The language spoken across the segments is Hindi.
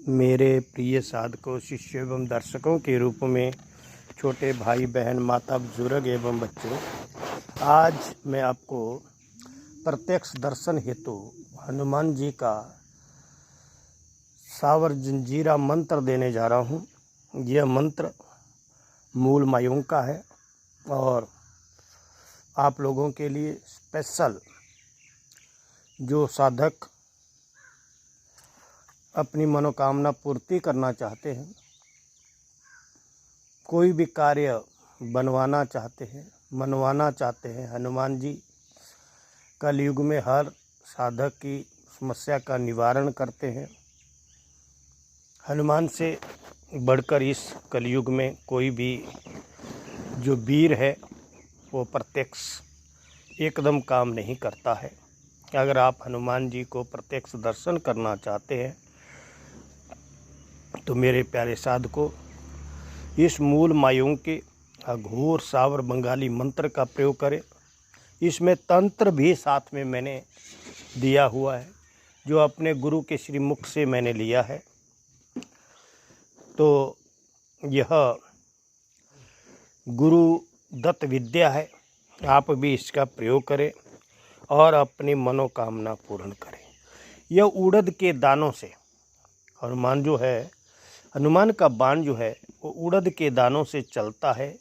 मेरे प्रिय साधकों, शिष्यों एवं दर्शकों के रूप में छोटे भाई बहन, माता बुजुर्ग एवं बच्चों, आज मैं आपको प्रत्यक्ष दर्शन हेतु हनुमान जी का सावर जंजीरा मंत्र देने जा रहा हूँ। यह मंत्र मूल मायों का है और आप लोगों के लिए स्पेशल जो साधक अपनी मनोकामना पूर्ति करना चाहते हैं, कोई भी कार्य बनवाना चाहते हैं, मनवाना चाहते हैं। हनुमान जी कलयुग में हर साधक की समस्या का निवारण करते हैं। हनुमान से बढ़कर इस कलयुग में कोई भी जो वीर है वो प्रत्यक्ष एकदम काम नहीं करता है। अगर आप हनुमान जी को प्रत्यक्ष दर्शन करना चाहते हैं तो मेरे प्यारे साधकों, इस मूल मायों के अघोर सावर बंगाली मंत्र का प्रयोग करें। इसमें तंत्र भी साथ में मैंने दिया हुआ है, जो अपने गुरु के श्रीमुख से मैंने लिया है। तो यह गुरु दत्त विद्या है, आप भी इसका प्रयोग करें और अपनी मनोकामना पूर्ण करें। यह उड़द के दानों से, हनुमान जो है, हनुमान का बाण जो है वो उड़द के दानों से चलता है।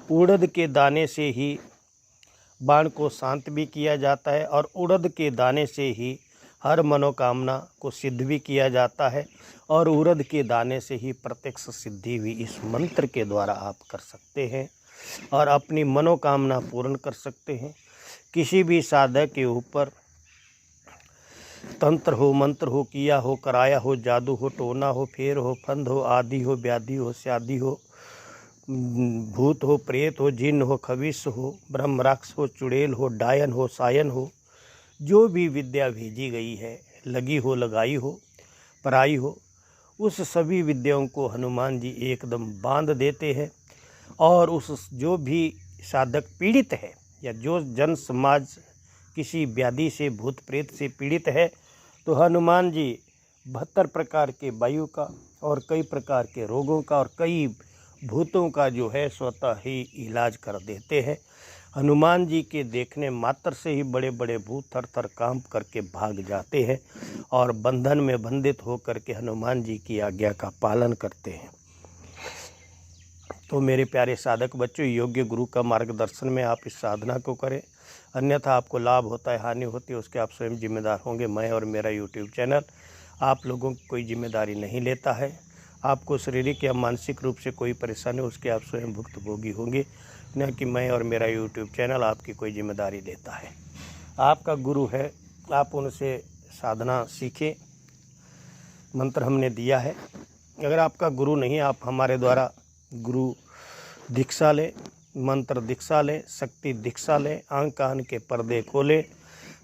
उड़द के दाने से ही बाण को शांत भी किया जाता है और उड़द के दाने से ही हर मनोकामना को सिद्ध भी किया जाता है और उड़द के दाने से ही प्रत्यक्ष सिद्धि भी इस मंत्र के द्वारा आप कर सकते हैं और अपनी मनोकामना पूर्ण कर सकते हैं। किसी भी साधक के ऊपर तंत्र हो, मंत्र हो, किया हो, कराया हो, जादू हो, टोना हो, फेर हो, फंद हो, आदि हो, व्याधि हो, स्यादि हो, भूत हो, प्रेत हो, जिन हो, खविश हो, ब्रह्म राक्षस हो, चुड़ैल हो, डायन हो, सायन हो, जो भी विद्या भेजी गई है, लगी हो, लगाई हो, पराई हो, उस सभी विद्याओं को हनुमान जी एकदम बांध देते हैं। और उस जो भी साधक पीड़ित है या जो जन समाज किसी व्याधि से, भूत प्रेत से पीड़ित है, तो हनुमान जी 72 प्रकार के वायु का और कई प्रकार के रोगों का और कई भूतों का जो है स्वतः ही इलाज कर देते हैं। हनुमान जी के देखने मात्र से ही बड़े बड़े भूत थर थर कांप करके भाग जाते हैं और बंधन में बंधित होकर के हनुमान जी की आज्ञा का पालन करते हैं। तो मेरे प्यारे साधक बच्चों, योग्य गुरु का मार्गदर्शन में आप इस साधना को करें, अन्यथा आपको लाभ होता है, हानि होती है, उसके आप स्वयं जिम्मेदार होंगे। मैं और मेरा यूट्यूब चैनल आप लोगों की कोई जिम्मेदारी नहीं लेता है। आपको शारीरिक या मानसिक रूप से कोई परेशानी, उसके आप स्वयं भुक्तभोगी होंगे, न कि मैं और मेरा यूट्यूब चैनल आपकी कोई जिम्मेदारी लेता है। आपका गुरु है, आप उनसे साधना सीखें। मंत्र हमने दिया है। अगर आपका गुरु नहीं, आप हमारे द्वारा गुरु दीक्षा लें, मंत्र दीक्षा लें, शक्ति दीक्षा लें, आंख कान के पर्दे खोलें,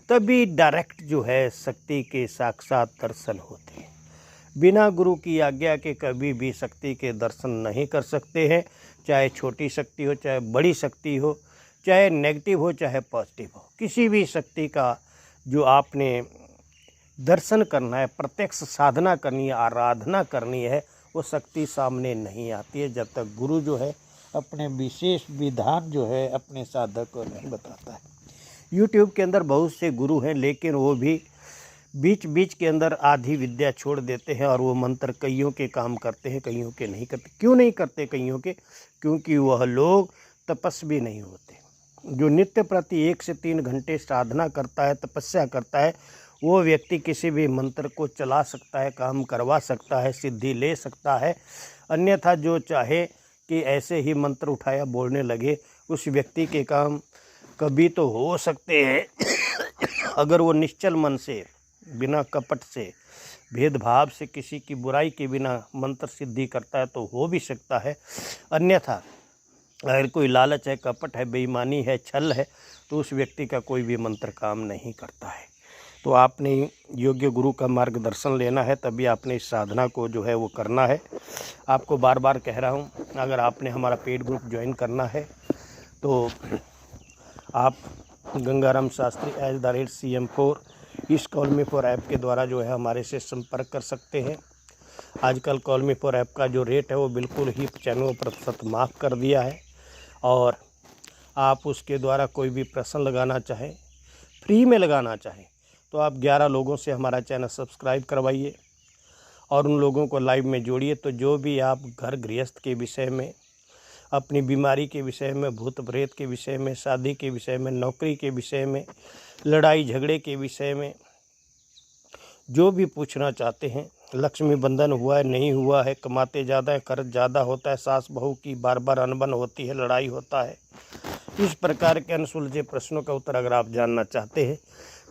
तभी डायरेक्ट जो है शक्ति के साक्षात दर्शन होते हैं। बिना गुरु की आज्ञा के कभी भी शक्ति के दर्शन नहीं कर सकते हैं। चाहे छोटी शक्ति हो, चाहे बड़ी शक्ति हो, चाहे नेगेटिव हो, चाहे पॉजिटिव हो, किसी भी शक्ति का जो आपने दर्शन करना है, प्रत्यक्ष साधना करनी है, आराधना करनी है, वो शक्ति सामने नहीं आती है जब तक गुरु जो है अपने विशेष विधान जो है अपने साधक को नहीं बताता है। यूट्यूब के अंदर बहुत से गुरु हैं, लेकिन वो भी बीच बीच के अंदर आधी विद्या छोड़ देते हैं और वो मंत्र कईयों के काम करते हैं, कईयों के नहीं करते। क्यों नहीं करते कईयों के? क्योंकि वह लोग तपस्वी नहीं होते। जो नित्य प्रति 1 से 3 घंटे साधना करता है, तपस्या करता है, वो व्यक्ति किसी भी मंत्र को चला सकता है, काम करवा सकता है, सिद्धि ले सकता है। अन्यथा जो चाहे कि ऐसे ही मंत्र उठाया बोलने लगे, उस व्यक्ति के काम कभी तो हो सकते हैं अगर वो निश्चल मन से, बिना कपट से, भेदभाव से, किसी की बुराई के बिना मंत्र सिद्धि करता है तो हो भी सकता है। अन्यथा अगर कोई लालच है, कपट है, बेईमानी है, छल है, तो उस व्यक्ति का कोई भी मंत्र काम नहीं करता है। तो आपने योग्य गुरु का मार्गदर्शन लेना है, तभी आपने इस साधना को जो है वो करना है। आपको बार बार कह रहा हूँ, अगर आपने हमारा पेड ग्रुप ज्वाइन करना है तो आप गंगाराम शास्त्री @CM4 इस कॉल में फॉर ऐप के द्वारा जो है हमारे से संपर्क कर सकते हैं। आजकल कॉल मी फॉर ऐप का जो रेट है वो बिल्कुल ही 95% माफ़ कर दिया है। और आप उसके द्वारा कोई भी प्रश्न लगाना चाहें, फ्री में लगाना चाहें, तो आप 11 लोगों से हमारा चैनल सब्सक्राइब करवाइए और उन लोगों को लाइव में जोड़िए। तो जो भी आप घर गृहस्थ के विषय में, अपनी बीमारी के विषय में, भूत प्रेत के विषय में, शादी के विषय में, नौकरी के विषय में, लड़ाई झगड़े के विषय में जो भी पूछना चाहते हैं, लक्ष्मी बंधन हुआ है नहीं हुआ है, कमाते ज़्यादा है, खर्च ज़्यादा होता है, सास बहू की बार बार अनबन होती है, लड़ाई होता है, इस प्रकार के अनसुलझे प्रश्नों का उत्तर अगर आप जानना चाहते हैं,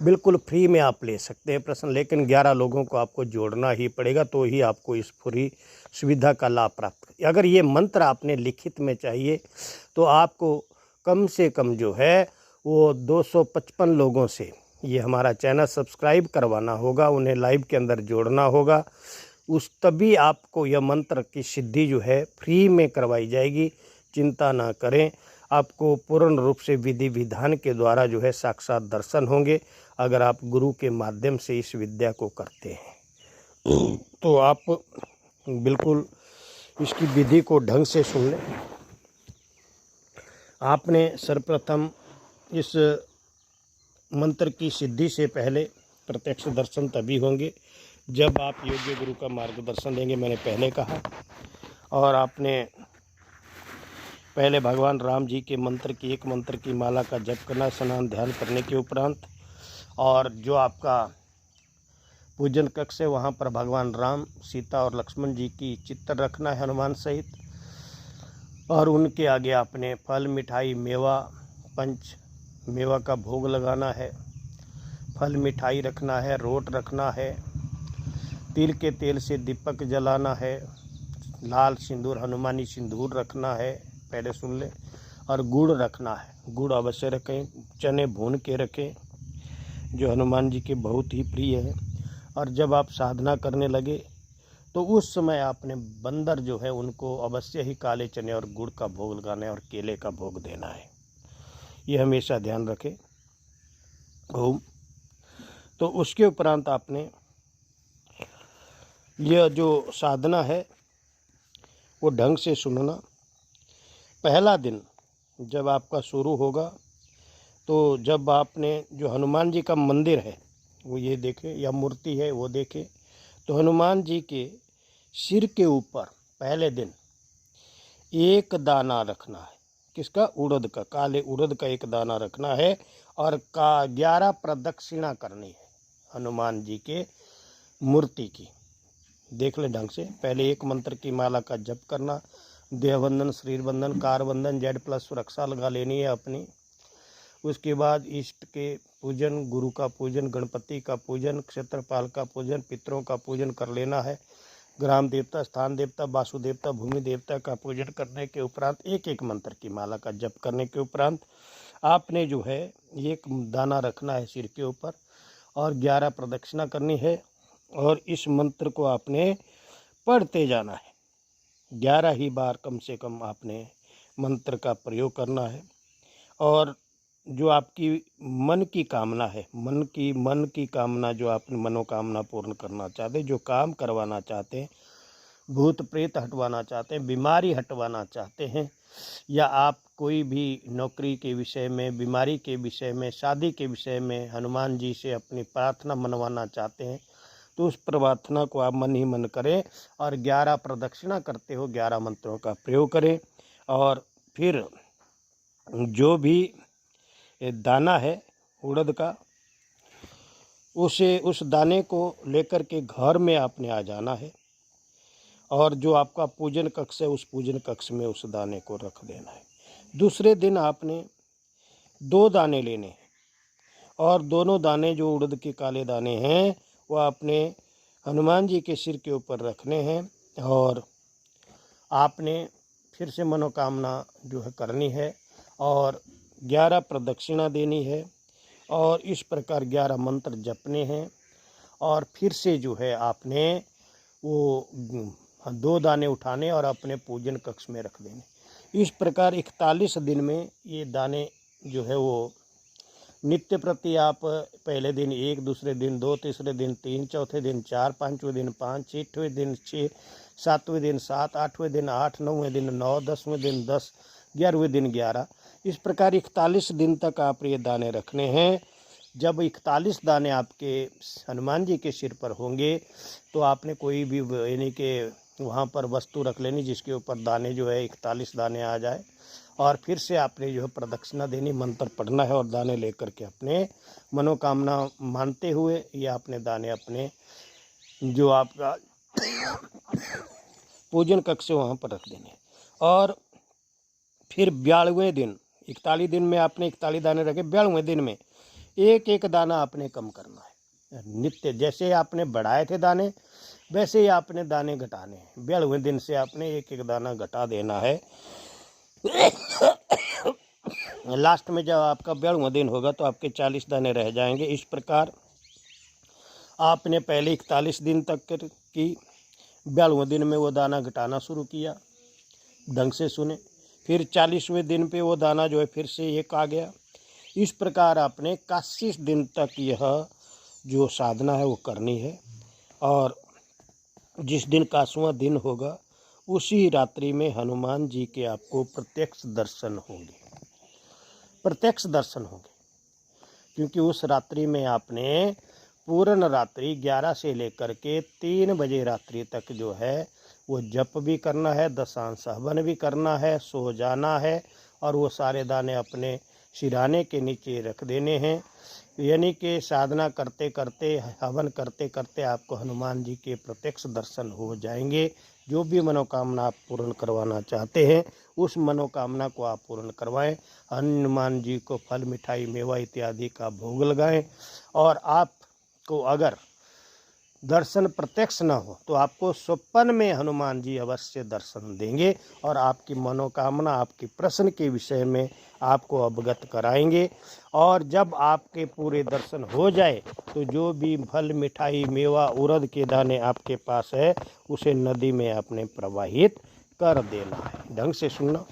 बिल्कुल फ्री में आप ले सकते हैं प्रश्न। लेकिन 11 लोगों को आपको जोड़ना ही पड़ेगा, तो ही आपको इस फ्री सुविधा का लाभ प्राप्त। अगर ये मंत्र आपने लिखित में चाहिए तो आपको कम से कम जो है वो 255 लोगों से ये हमारा चैनल सब्सक्राइब करवाना होगा, उन्हें लाइव के अंदर जोड़ना होगा। तभी आपको यह मंत्र की सिद्धि जो है फ्री में करवाई जाएगी। चिंता ना करें, आपको पूर्ण रूप से विधि विधान के द्वारा जो है साक्षात दर्शन होंगे। अगर आप गुरु के माध्यम से इस विद्या को करते हैं तो आप बिल्कुल इसकी विधि को ढंग से सुन लें। आपने सर्वप्रथम इस मंत्र की सिद्धि से पहले प्रत्यक्ष दर्शन तभी होंगे जब आप योग्य गुरु का मार्गदर्शन लेंगे, मैंने पहले कहा। और आपने पहले भगवान राम जी के एक मंत्र की माला का जप करना, स्नान ध्यान करने के उपरांत। और जो आपका पूजन कक्ष है वहाँ पर भगवान राम, सीता और लक्ष्मण जी की चित्र रखना है हनुमान सहित। और उनके आगे आपने फल, मिठाई, मेवा, पंच मेवा का भोग लगाना है, फल मिठाई रखना है, रोट रखना है, तिल के तेल से दीपक जलाना है, लाल सिंदूर, हनुमानी सिंदूर रखना है, पहले सुन लें। और गुड़ रखना है, गुड़ अवश्य रखें, चने भून के रखें जो हनुमान जी के बहुत ही प्रिय है। और जब आप साधना करने लगे तो उस समय आपने बंदर जो है उनको अवश्य ही काले चने और गुड़ का भोग लगाना है और केले का भोग देना है, ये हमेशा ध्यान रखें। ओम। तो उसके उपरांत आपने यह जो साधना है वो ढंग से सुनना। पहला दिन जब आपका शुरू होगा तो जब आपने जो हनुमान जी का मंदिर है वो ये देखें या मूर्ति है वो देखें, तो हनुमान जी के सिर के ऊपर पहले दिन एक दाना रखना है। किसका? उड़द का, काले उड़द का एक दाना रखना है और 11 प्रदक्षिणा करनी है हनुमान जी के मूर्ति की। देख ले ढंग से, पहले एक मंत्र की माला का जप करना, देहबंधन, शरीर बंधन, कार बंधन, Z+ सुरक्षा लगा लेनी है अपनी। उसके बाद इष्ट के पूजन, गुरु का पूजन, गणपति का पूजन, क्षेत्रपाल का पूजन, पितरों का पूजन कर लेना है। ग्राम देवता, स्थान देवता, वासु देवता, भूमि देवता का पूजन करने के उपरांत एक एक मंत्र की माला का जप करने के उपरांत आपने जो है एक दाना रखना है सिर के ऊपर और 11 प्रदक्षिणा करनी है। और इस मंत्र को आपने पढ़ते जाना है, 11 ही बार कम से कम आपने मंत्र का प्रयोग करना है। और जो आपकी मन की कामना है, मन की कामना, जो आप मनोकामना पूर्ण करना चाहते हैं, जो काम करवाना चाहते हैं, भूत प्रेत हटवाना चाहते हैं, बीमारी हटवाना चाहते हैं, या आप कोई भी नौकरी के विषय में, बीमारी के विषय में, शादी के विषय में हनुमान जी से अपनी प्रार्थना मनवाना चाहते हैं, तो उस प्रार्थना को आप मन ही मन करें और 11 प्रदक्षिणा करते हो 11 मंत्रों का प्रयोग करें। और फिर जो भी दाना है उड़द का, उस दाने को लेकर के घर में आपने आ जाना है और जो आपका पूजन कक्ष है उस पूजन कक्ष में उस दाने को रख देना है। दूसरे दिन आपने 2 दाने लेने हैं और दोनों दाने जो उड़द के काले दाने हैं वो आपने हनुमान जी के सिर के ऊपर रखने हैं और आपने फिर से मनोकामना जो है करनी है और 11 प्रदक्षिणा देनी है और इस प्रकार 11 मंत्र जपने हैं। और फिर से जो है आपने वो 2 दाने उठाने और अपने पूजन कक्ष में रख देने। इस प्रकार 41 दिन में ये दाने जो है वो नित्य प्रति आप पहले दिन 1, दूसरे दिन 2, तीसरे दिन 3, चौथे दिन 4, पाँचवें दिन 5, छठवें दिन 6, सातवें दिन 7, आठवें दिन 8, नौवें दिन 9, 10वें दिन 10, 11वें दिन 11। इस प्रकार 41 दिन तक आप ये दाने रखने हैं। जब 41 दाने आपके हनुमान जी के सिर पर होंगे तो आपने कोई भी यानी कि वहाँ पर वस्तु रख लेनी जिसके ऊपर दाने जो है 41 दाने आ जाए, और फिर से आपने जो है प्रदक्षिणा देनी, मंत्र पढ़ना है और दाने लेकर के अपने मनोकामना मानते हुए या अपने दाने अपने जो आपका पूजन कक्ष है वहाँ पर रख देने। और फिर 42वें दिन, 41 दिन में आपने 41 दाने रखे, 42वें दिन में एक एक दाना आपने कम करना है। नित्य जैसे आपने बढ़ाए थे दाने वैसे ही आपने दाने घटाने हैं। 42वें दिन से आपने एक एक दाना घटा देना है। लास्ट में जब आपका 42वां दिन होगा तो आपके 40 दाने रह जाएंगे। इस प्रकार आपने पहले 41 दिन तक की, 42वें दिन में वो दाना घटाना शुरू किया, ढंग से सुने। फिर 40वें दिन पे वो दाना जो है फिर से एक आ गया। इस प्रकार आपने 81 दिन तक यह जो साधना है वो करनी है। और जिस दिन 81वां दिन होगा उसी रात्रि में हनुमान जी के आपको प्रत्यक्ष दर्शन होंगे, प्रत्यक्ष दर्शन होंगे। क्योंकि उस रात्रि में आपने पूर्ण रात्रि 11 से लेकर के 3 बजे रात्रि तक जो है वो जप भी करना है, दशांश हवन भी करना है, सो जाना है और वो सारे दाने अपने सिराने के नीचे रख देने हैं। यानी कि साधना करते करते, हवन करते करते आपको हनुमान जी के प्रत्यक्ष दर्शन हो जाएंगे। जो भी मनोकामना आप पूर्ण करवाना चाहते हैं उस मनोकामना को आप पूर्ण करवाएं। हनुमान जी को फल, मिठाई, मेवा इत्यादि का भोग लगाएं। और आपको अगर दर्शन प्रत्यक्ष न हो तो आपको स्वप्न में हनुमान जी अवश्य दर्शन देंगे और आपकी मनोकामना, आपके प्रश्न के विषय में आपको अवगत कराएंगे। और जब आपके पूरे दर्शन हो जाए तो जो भी फल, मिठाई, मेवा, उड़द के दाने आपके पास है उसे नदी में आपने प्रवाहित कर देना है। ढंग से सुनना।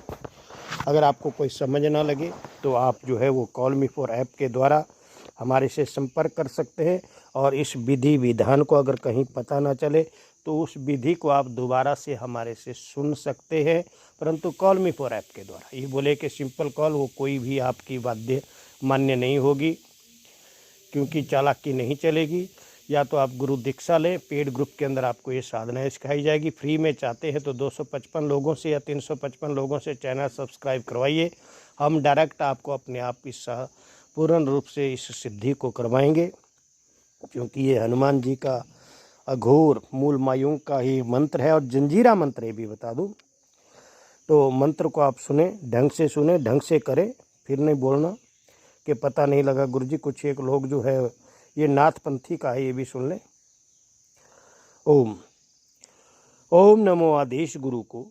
अगर आपको कोई समझ ना लगे तो आप जो है वो कॉल मी फॉर ऐप के द्वारा हमारे से संपर्क कर सकते हैं। और इस विधि विधान को अगर कहीं पता ना चले तो उस विधि को आप दोबारा से हमारे से सुन सकते हैं, परंतु कॉल मी फॉर ऐप के द्वारा। ये बोले कि सिंपल कॉल, वो कोई भी आपकी बाध्य मान्य नहीं होगी, क्योंकि चालाकी नहीं चलेगी। या तो आप गुरु दीक्षा लें, पेड ग्रुप के अंदर आपको ये साधनाएं सिखाई जाएगी। फ्री में चाहते हैं तो 255 लोगों से या 355 लोगों से चैनल सब्सक्राइब करवाइए। हम डायरेक्ट आपको अपने आप इस पूर्ण रूप से इस सिद्धि को करवाएंगे, क्योंकि ये हनुमान जी का अघोर मूल मायूं का ही मंत्र है। और जंजीरा मंत्र ये भी बता दूं, तो मंत्र को आप सुने, ढंग से सुने, ढंग से करें। फिर नहीं बोलना कि पता नहीं लगा गुरुजी। कुछ एक लोग जो है ये नाथपंथी का है, ये भी सुन लें। ओम ओम नमो आदेश गुरु को।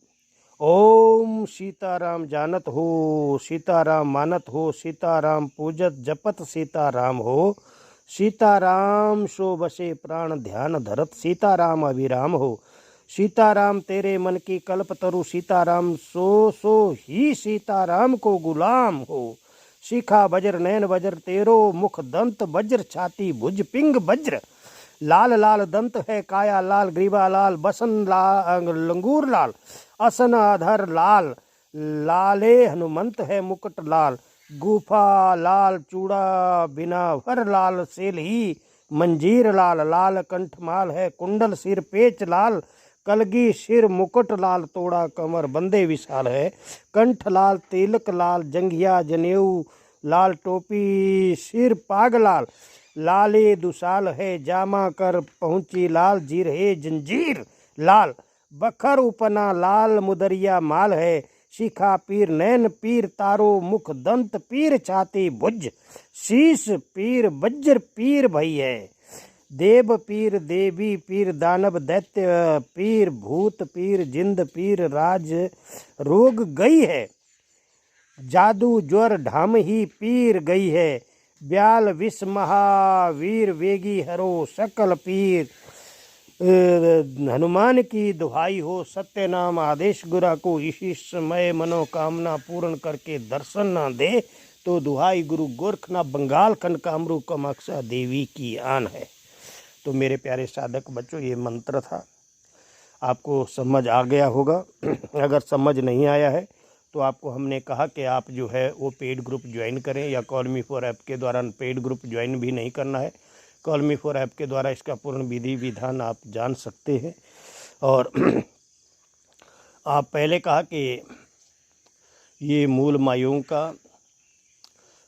ओम सीताराम जानत हो, सीताराम मानत हो, सीताराम पूजत जपत सीताराम हो, सीताराम सो बसे प्राण ध्यान धरत, सीताराम अभिराम हो, सीताराम तेरे मन की कल्प तरु, सीताराम सो ही सीताराम को गुलाम हो, शिखा वज्र नयन वज्र तेरो, मुख दंत वज्र छाती भुज पिंग वज्र, लाल लाल दंत है काया लाल, ग्रीवा लाल, बसन लाल, लंगूर लाल, असन आधर लाल, लाले हनुमंत है मुकुट लाल, गुफा लाल, चूड़ा बिना भर लाल, सेल ही मंजीर लाल, लाल कंठमाल है कुंडल सिर पेच लाल, कलगी सिर मुकुट लाल, तोड़ा कमर बंदे विशाल है, कंठ लाल, तिलक लाल, जंघिया जनेऊ लाल, टोपी सिर पाग लाल, लाले दुसाल है जामा कर पहुंची लाल, जीर है जंजीर लाल, बखर उपना लाल, मुदरिया माल है, शिखा पीर नैन पीर तारो, मुख दंत पीर छाती भुज, शीश पीर वज्र पीर भई है, देव पीर देवी पीर दानव दैत्य पीर, भूत पीर जिंद पीर राज रोग गई है, जादू ज्वर ढाम ही पीर गई है, ब्याल विष महावीर वेगी हरो सकल पीर, हनुमान की दुहाई हो सत्य नाम आदेश गुरा को, इसी समय मनोकामना पूर्ण करके दर्शन न दे तो दुहाई गुरु गोरखनाथ बंगाल खंड कामरू कामाक्षा देवी की आन है। तो मेरे प्यारे साधक बच्चों, ये मंत्र था, आपको समझ आ गया होगा। अगर समझ नहीं आया है तो आपको हमने कहा कि आप जो है वो पेड ग्रुप ज्वाइन करें, या कॉल मी फॉर ऐप के द्वारा पेड ग्रुप ज्वाइन भी नहीं करना है। कॉल मी फॉर ऐप के द्वारा इसका पूर्ण विधि विधान आप जान सकते हैं। और आप पहले कहा कि ये मूल मायूं का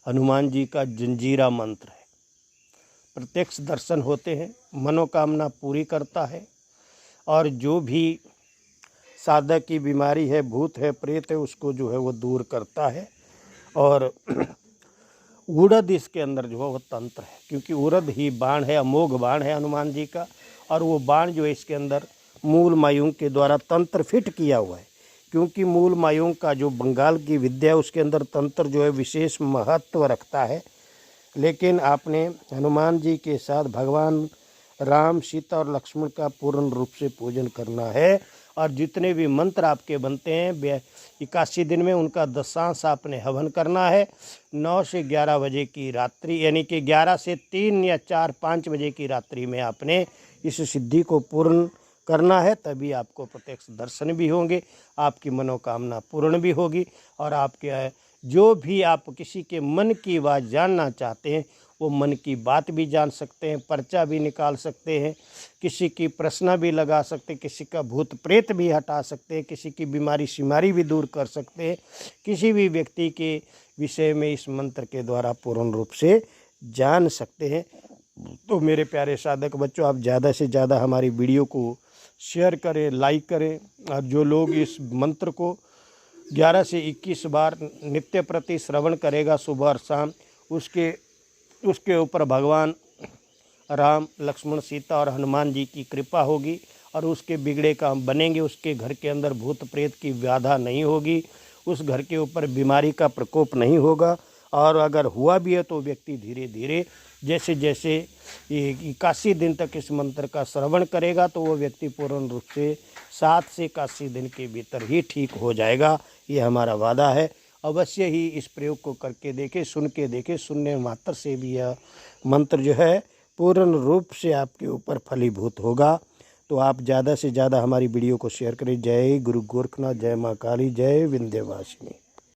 हनुमान जी का जंजीरा मंत्र है, प्रत्यक्ष दर्शन होते हैं, मनोकामना पूरी करता है, और जो भी साधक की बीमारी है, भूत है, प्रेत है, उसको जो है वो दूर करता है। और उड़द इसके अंदर जो है वो तंत्र है, क्योंकि उड़द ही बाण है, अमोघ बाण है हनुमान जी का, और वो बाण जो है इसके अंदर मूल मायूं के द्वारा तंत्र फिट किया हुआ है। क्योंकि मूल मायूं का जो बंगाल की विद्या है उसके अंदर तंत्र जो है विशेष महत्व रखता है। लेकिन आपने हनुमान जी के साथ भगवान राम, सीता और लक्ष्मण का पूर्ण रूप से पूजन करना है। और जितने भी मंत्र आपके बनते हैं 81 दिन में, उनका दशांश आपने हवन करना है। 9 से 11 बजे की रात्रि, यानी कि 11 से 3 या 4, 5 बजे की रात्रि में आपने इस सिद्धि को पूर्ण करना है। तभी आपको प्रत्यक्ष दर्शन भी होंगे, आपकी मनोकामना पूर्ण भी होगी, और आपके जो भी आप किसी के मन की बात जानना चाहते हैं वो मन की बात भी जान सकते हैं, पर्चा भी निकाल सकते हैं, किसी की प्रश्न भी लगा सकते हैं, किसी का भूत प्रेत भी हटा सकते हैं, किसी की बीमारी शिमारी भी दूर कर सकते हैं, किसी भी व्यक्ति के विषय में इस मंत्र के द्वारा पूर्ण रूप से जान सकते हैं। तो मेरे प्यारे साधक बच्चों, आप ज़्यादा से ज़्यादा हमारी वीडियो को शेयर करें, लाइक करें, और जो लोग इस मंत्र को 11 से 21 बार नित्य प्रति श्रवण करेगा सुबह और शाम, उसके ऊपर भगवान राम, लक्ष्मण, सीता और हनुमान जी की कृपा होगी, और उसके बिगड़े काम बनेंगे। उसके घर के अंदर भूत प्रेत की व्याधा नहीं होगी, उस घर के ऊपर बीमारी का प्रकोप नहीं होगा, और अगर हुआ भी है तो व्यक्ति धीरे धीरे जैसे जैसे 81 दिन तक इस मंत्र का श्रवण करेगा तो वो व्यक्ति पूर्ण रूप से 7 से 81 दिन के भीतर ही ठीक हो जाएगा। ये हमारा वादा है। अवश्य ही इस प्रयोग को करके देखें, सुन के देखें। सुनने मात्र से भी यह मंत्र जो है पूर्ण रूप से आपके ऊपर फलीभूत होगा। तो आप ज़्यादा से ज़्यादा हमारी वीडियो को शेयर करें। जय गुरु गोरखनाथ, जय माँ काली, जय विंध्यवासिनी।